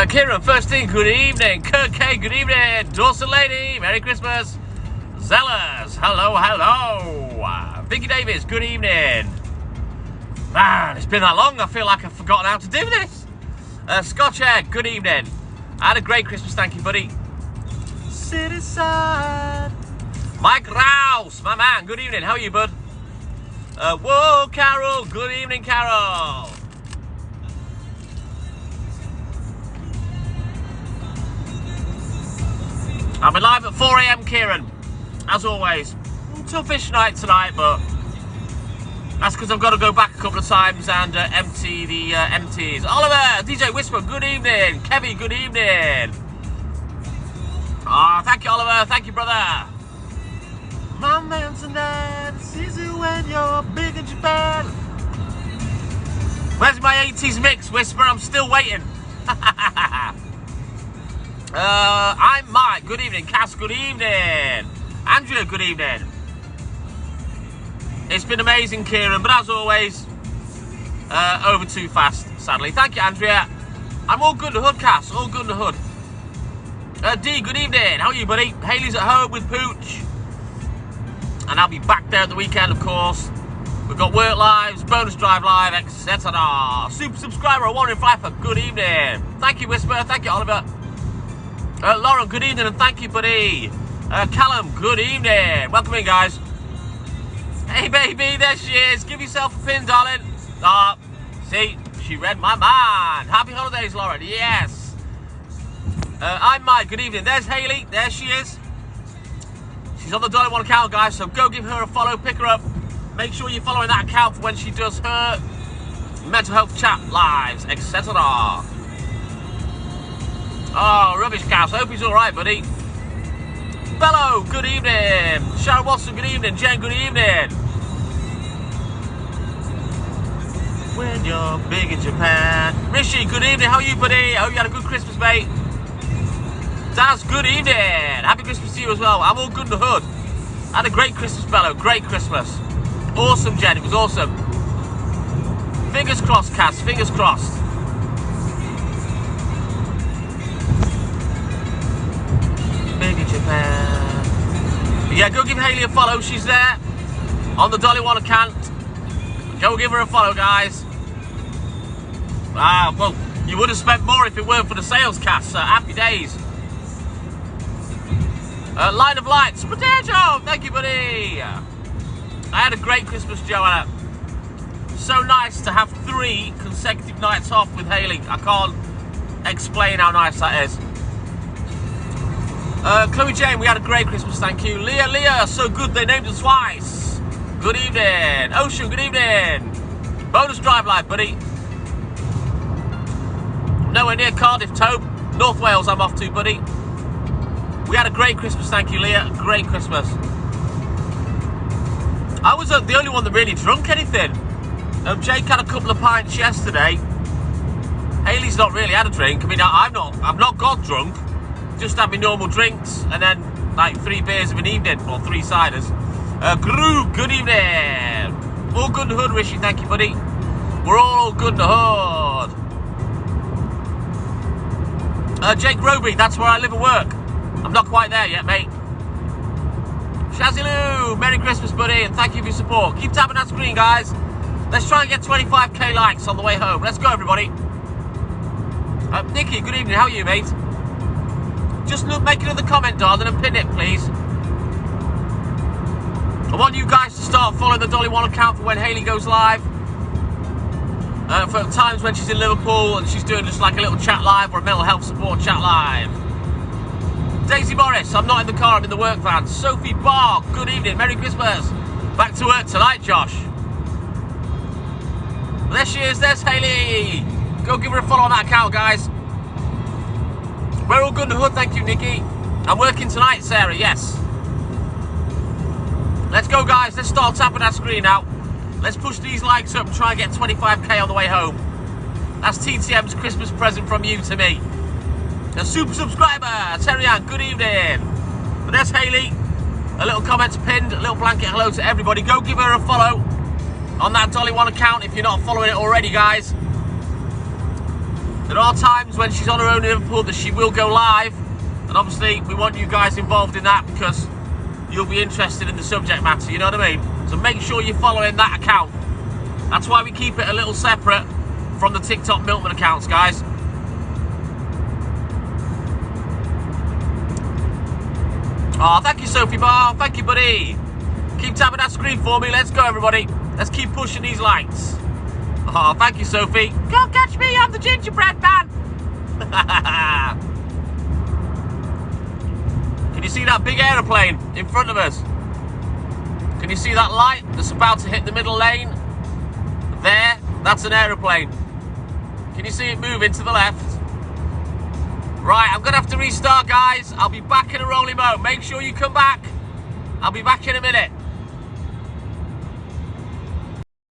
Kieran, first thing, good evening. Kirk K, good evening. Dawson Lady, Merry Christmas. Zellas, hello, hello. Vicky Davis, good evening. Man, it's been that long, I feel like I've forgotten how to do this. Scotch Egg, good evening. I had a great Christmas, thank you, buddy. City side. Mike Rouse, my man, good evening. How are you, bud? Whoa, Carol, good evening, Carol. I'll be live at 4 AM, Kieran, as always. Toughish night tonight, but that's because I've got to go back a couple of times and empty the empties. Oliver, DJ Whisper, good evening. Kevin, good evening. Ah, thank you, Oliver. Thank you, brother. My man tonight sees you when you're big in Japan. Where's my 80s mix, Whisper? I'm still waiting. I'm Mike, good evening. Cass, good evening. Andrea, good evening. It's been amazing, Kieran, but as always, over too fast, sadly. Thank you, Andrea. I'm all good in the hood, Cass, all good in the hood. D, good evening. How are you, buddy? Haley's at home with Pooch. And I'll be back there at the weekend, of course. We've got Work Lives, Bonus Drive Live, etc. Super subscriber, a 1 in 5, good evening. Thank you, Whisper. Thank you, Oliver. Lauren, good evening, and thank you, buddy. Callum, good evening. Welcome in, guys. Hey, baby, there she is. Give yourself a pin, darling. See, she read my mind. Happy holidays, Lauren. Yes. I'm Mike. Good evening. There's Haley. There she is. She's on the Dolly One account, guys, so go give her a follow, pick her up. Make sure you're following that account for when she does her mental health chat lives, etc. Oh, rubbish, Cass. Hope he's all right, buddy. Bello, good evening. Sharon Watson, good evening. Jen, good evening. When you're big in Japan. Rishi, good evening. How are you, buddy? I hope you had a good Christmas, mate. Daz, good evening. Happy Christmas to you as well. I'm all good in the hood. I had a great Christmas, Bello. Great Christmas. Awesome, Jen. It was awesome. Fingers crossed, Cass. Fingers crossed. Big in Japan. Yeah, go give Haley a follow. She's there on the Dolly One account. Go give her a follow, guys. Well, you would have spent more if it weren't for the sales, Cass. Happy days. Line of Lights, Potato, thank you, buddy. I had a great Christmas, Joanna. So nice to have 3 consecutive nights off with Haley. I can't explain how nice that is. Chloe Jane, we had a great Christmas, thank you. Leah, so good they named us twice. Good evening. Ocean, good evening. Bonus Drive Live, buddy. Nowhere near Cardiff, Tobe. North Wales I'm off to, buddy. We had a great Christmas, thank you, Leah. Great Christmas. I was the only one that really drunk anything. Jake had a couple of pints yesterday. Haley's not really had a drink. I mean, I've not got drunk. Just had my normal drinks and then like 3 beers of an evening, or 3 ciders. Gru, good evening. All good in the hood, Rishi, thank you, buddy. We're all good in the hood. Jake Roby, that's where I live and work. I'm not quite there yet, mate. Shazzy Lou, Merry Christmas, buddy, and thank you for your support. Keep tapping that screen, guys. Let's try and get 25k likes on the way home. Let's go, everybody. Nikki, good evening. How are you, mate? Just make another comment, darling, and pin it, please. I want you guys to start following the Dolly One account for when Haley goes live. For times when she's in Liverpool and she's doing just like a little chat live or a mental health support chat live. Daisy Morris, I'm not in the car, I'm in the work van. Sophie Barr, good evening, Merry Christmas. Back to work tonight, Josh. There she is, there's Haley. Go give her a follow on that account, guys. We're all good in the hood, thank you, Nikki. I'm working tonight, Sarah, yes. Let's go, guys, let's start tapping that screen now. Let's push these likes up and try and get 25k on the way home. That's TTM's Christmas present from you to me. A super subscriber, Terry Ann, good evening. But there's Haley. A little comment pinned, a little blanket hello to everybody. Go give her a follow on that Dolly One account if you're not following it already, guys. There are times when she's on her own in Liverpool that she will go live, and obviously we want you guys involved in that because you'll be interested in the subject matter, you know what I mean? So make sure you're following that account. That's why we keep it a little separate from the TikTok Milkman accounts, guys. Oh, thank you, Sophie Bar. Thank you, buddy. Keep tapping that screen for me. Let's go, everybody. Let's keep pushing these lights. Oh, thank you, Sophie. Come catch me. I'm the gingerbread man. Can you see that big aeroplane in front of us? Can you see that light that's about to hit the middle lane? There, that's an aeroplane. Can you see it moving to the left? Right, I'm going to have to restart, guys. I'll be back in a rolling mode. Make sure you come back. I'll be back in a minute.